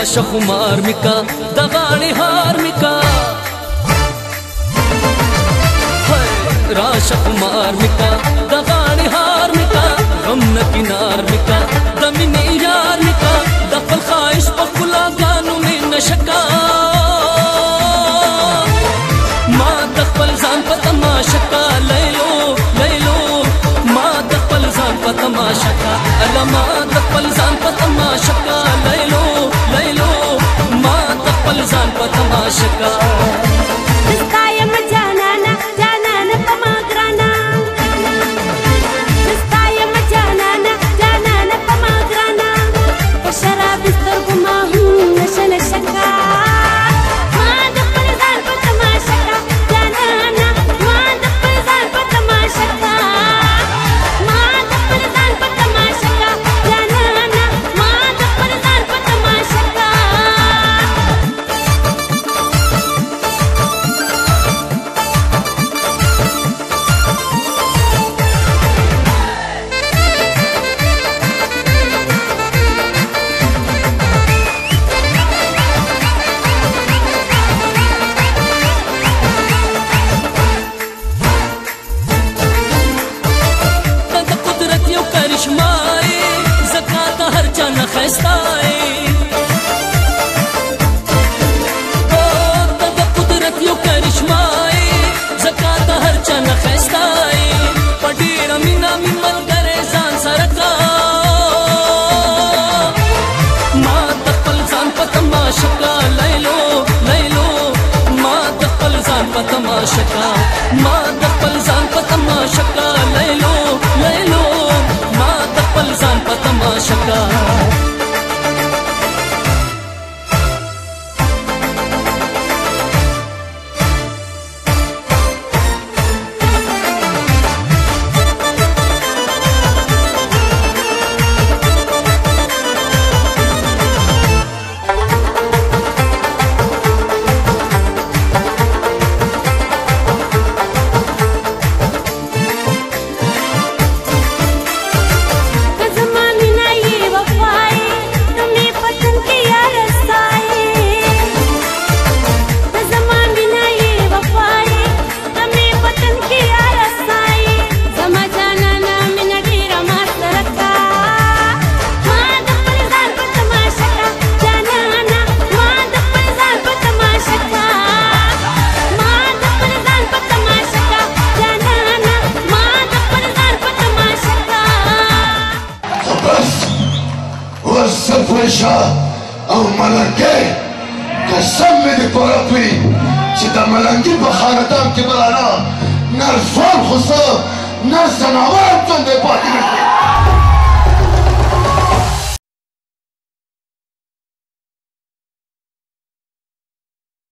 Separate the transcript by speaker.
Speaker 1: راشه خمار میکا د غاړې هار میکا راشه خمار میکا د غاړې هار میکا غم نه کنار میکا د مینې یار میکا د خپل خواهش په ښکلاګانو مې نشکا ما د خپل ځان په تماشه کا لیلو لیلو ما د خپل ځان په تماشه کا الله ما د خپل ځان په تماشه کا لیلو لیلو ما د خپل ځان په تماشه کا تماشا ما د خپل ځان په تماشا کا لیلو لیلو ما د خپل ځان په تماشا کا
Speaker 2: او ملنګي قسم مې دې په رب وي چې د ملنګي په خاندان کې به رانه نر ځوان خو څه نر ځناور هم ژوندی پاتې نه شي